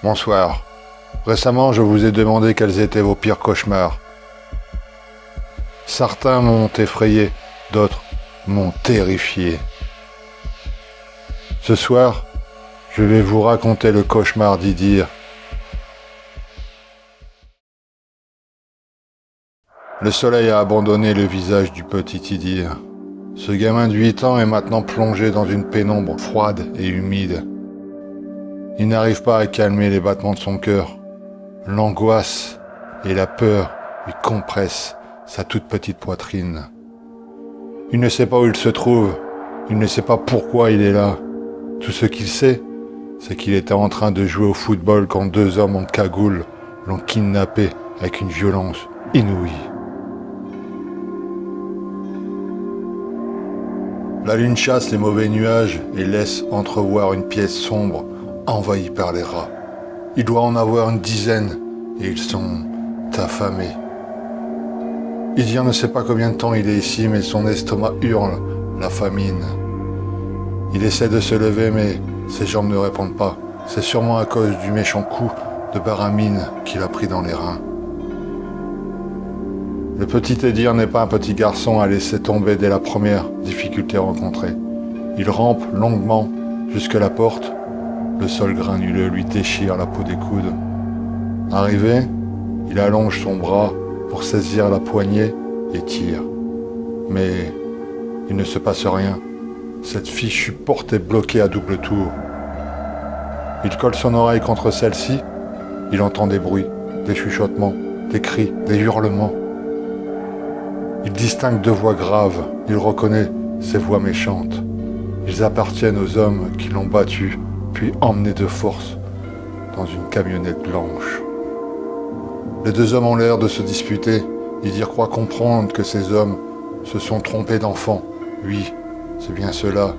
Bonsoir. Récemment, je vous ai demandé quels étaient vos pires cauchemars. Certains m'ont effrayé, d'autres m'ont terrifié. Ce soir, je vais vous raconter le cauchemar d'Idir. Le soleil a abandonné le visage du petit Idir. Ce gamin de 8 ans est maintenant plongé dans une pénombre froide et humide. Il n'arrive pas à calmer les battements de son cœur. L'angoisse et la peur lui compressent sa toute petite poitrine. Il ne sait pas où il se trouve, il ne sait pas pourquoi il est là. Tout ce qu'il sait, c'est qu'il était en train de jouer au football quand deux hommes en cagoule l'ont kidnappé avec une violence inouïe. La lune chasse les mauvais nuages et laisse entrevoir une pièce sombre envahie par les rats. Il doit en avoir une dizaine et ils sont affamés. Idir ne sait pas combien de temps il est ici, mais son estomac hurle la famine. Il essaie de se lever, mais ses jambes ne répondent pas. C'est sûrement à cause du méchant coup de baramine qu'il a pris dans les reins. Le petit Idir n'est pas un petit garçon à laisser tomber dès la première difficulté rencontrée. Il rampe longuement jusqu'à la porte. Le sol granuleux lui déchire la peau des coudes. Arrivé, il allonge son bras pour saisir la poignée et tire. Mais il ne se passe rien. Cette fichue porte est bloquée à double tour. Il colle son oreille contre celle-ci. Il entend des bruits, des chuchotements, des cris, des hurlements. Il distingue deux voix graves. Il reconnaît ces voix méchantes. Ils appartiennent aux hommes qui l'ont battu, puis emmené de force dans une camionnette blanche. Les deux hommes ont l'air de se disputer. Idir croit comprendre que ces hommes se sont trompés d'enfant. Oui, c'est bien cela.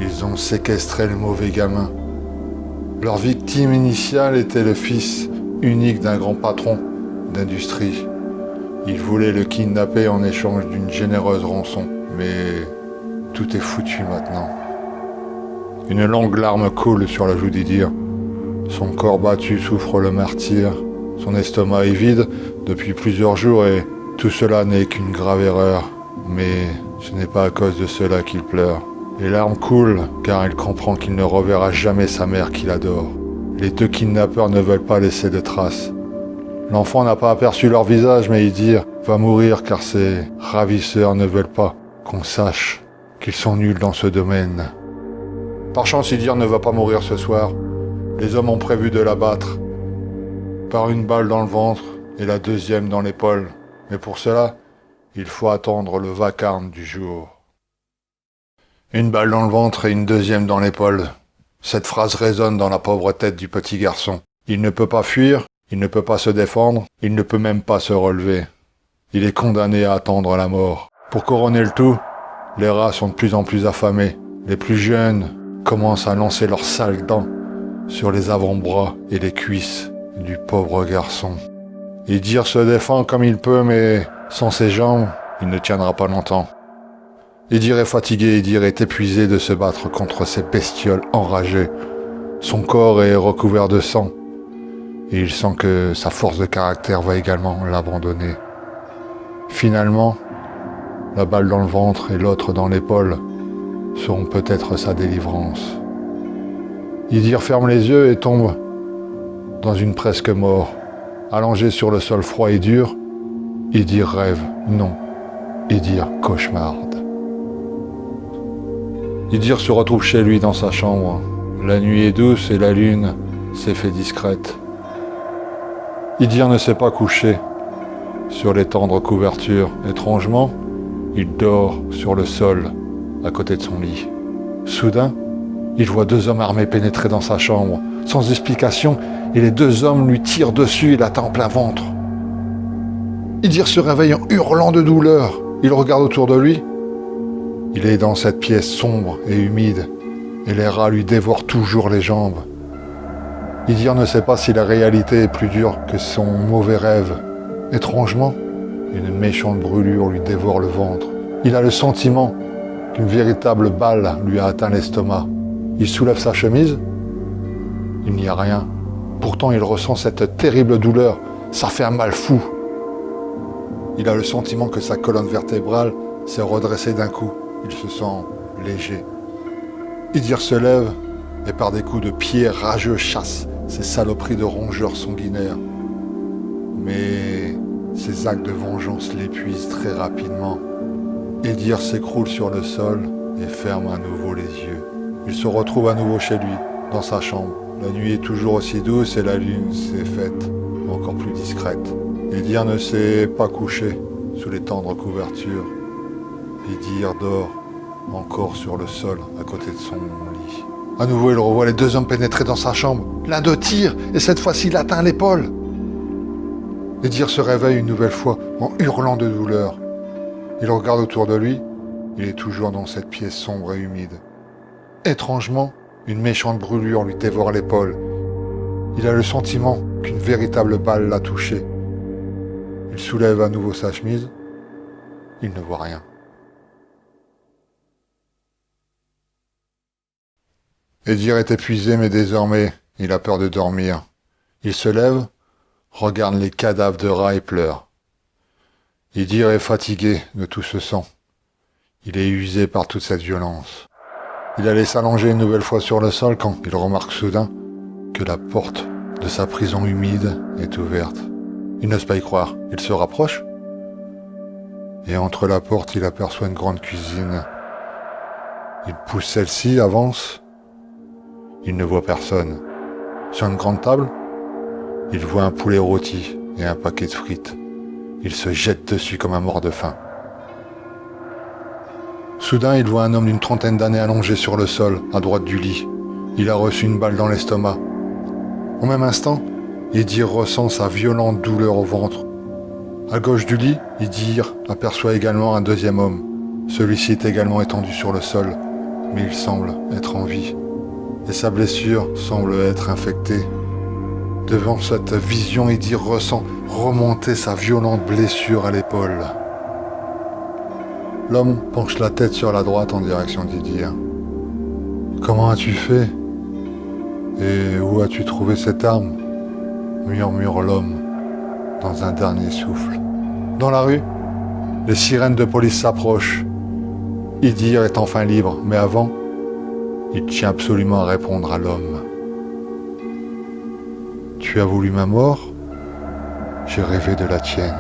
Ils ont séquestré le mauvais gamin. Leur victime initiale était le fils unique d'un grand patron d'industrie. Ils voulaient le kidnapper en échange d'une généreuse rançon. Mais tout est foutu maintenant. Une longue larme coule sur la joue d'Idir. Son corps battu souffre le martyre. Son estomac est vide depuis plusieurs jours et tout cela n'est qu'une grave erreur. Mais ce n'est pas à cause de cela qu'il pleure. Les larmes coulent car il comprend qu'il ne reverra jamais sa mère qu'il adore. Les deux kidnappeurs ne veulent pas laisser de traces. L'enfant n'a pas aperçu leur visage, mais Idir va mourir car ses ravisseurs ne veulent pas qu'on sache qu'ils sont nuls dans ce domaine. Par chance, Idir ne va pas mourir ce soir. Les hommes ont prévu de l'abattre par une balle dans le ventre et la deuxième dans l'épaule. Mais pour cela, il faut attendre le vacarme du jour. Une balle dans le ventre et une deuxième dans l'épaule. Cette phrase résonne dans la pauvre tête du petit garçon. Il ne peut pas fuir, il ne peut pas se défendre, il ne peut même pas se relever. Il est condamné à attendre la mort. Pour couronner le tout, les rats sont de plus en plus affamés. Les plus jeunes commencent à lancer leurs sales dents sur les avant-bras et les cuisses du pauvre garçon. Idir se défend comme il peut, mais sans ses jambes, il ne tiendra pas longtemps. Idir est fatigué, Idir est épuisé de se battre contre ces bestioles enragées. Son corps est recouvert de sang, et il sent que sa force de caractère va également l'abandonner. Finalement, la balle dans le ventre et l'autre dans l'épaule seront peut-être sa délivrance. Idir ferme les yeux et tombe dans une presque mort. Allongé sur le sol froid et dur, Idir rêve, non, Idir cauchemarde. Idir se retrouve chez lui dans sa chambre. La nuit est douce et la lune s'est fait discrète. Idir ne s'est pas couché sur les tendres couvertures. Étrangement, il dort sur le sol à côté de son lit. Soudain, il voit deux hommes armés pénétrer dans sa chambre, sans explication, et les deux hommes lui tirent dessus et l'atteint en plein ventre. Idir se réveille en hurlant de douleur. Il regarde autour de lui. Il est dans cette pièce sombre et humide, et les rats lui dévorent toujours les jambes. Idir ne sait pas si la réalité est plus dure que son mauvais rêve. Étrangement, une méchante brûlure lui dévore le ventre. Il a le sentiment qu'une véritable balle lui a atteint l'estomac. Il soulève sa chemise. Il n'y a rien. Pourtant, il ressent cette terrible douleur. Ça fait un mal fou. Il a le sentiment que sa colonne vertébrale s'est redressée d'un coup. Il se sent léger. Idir se lève et par des coups de pied rageux chasse ces saloperies de rongeurs sanguinaires. Mais ces actes de vengeance l'épuisent très rapidement. Idir s'écroule sur le sol et ferme à nouveau les yeux. Il se retrouve à nouveau chez lui, dans sa chambre. La nuit est toujours aussi douce et la lune s'est faite encore plus discrète. Idir ne s'est pas couché sous les tendres couvertures. Idir dort encore sur le sol à côté de son lit. À nouveau, il revoit les deux hommes pénétrer dans sa chambre. L'un d'eux tire et cette fois-ci il atteint l'épaule. Idir se réveille une nouvelle fois en hurlant de douleur. Il regarde autour de lui. Il est toujours dans cette pièce sombre et humide. Étrangement, une méchante brûlure lui dévore l'épaule. Il a le sentiment qu'une véritable balle l'a touché. Il soulève à nouveau sa chemise. Il ne voit rien. Idir est épuisé, mais désormais, il a peur de dormir. Il se lève, regarde les cadavres de rats et pleure. Idir est fatigué de tout ce sang. Il est usé par toute cette violence. Il allait s'allonger une nouvelle fois sur le sol quand il remarque soudain que la porte de sa prison humide est ouverte. Il n'ose pas y croire. Il se rapproche et entre la porte, il aperçoit une grande cuisine. Il pousse celle-ci, avance. Il ne voit personne. Sur une grande table, il voit un poulet rôti et un paquet de frites. Il se jette dessus comme un mort de faim. Soudain, il voit un homme d'une trentaine d'années allongé sur le sol, à droite du lit. Il a reçu une balle dans l'estomac. Au même instant, Idir ressent sa violente douleur au ventre. À gauche du lit, Idir aperçoit également un deuxième homme. Celui-ci est également étendu sur le sol, mais il semble être en vie. Et sa blessure semble être infectée. Devant cette vision, Idir ressent remonter sa violente blessure à l'épaule. L'homme penche la tête sur la droite en direction d'Idir. « Comment as-tu fait? Et où as-tu trouvé cette arme ?» murmure l'homme dans un dernier souffle. Dans la rue, les sirènes de police s'approchent. Idir est enfin libre, mais avant, il tient absolument à répondre à l'homme. « Tu as voulu ma mort? J'ai rêvé de la tienne. »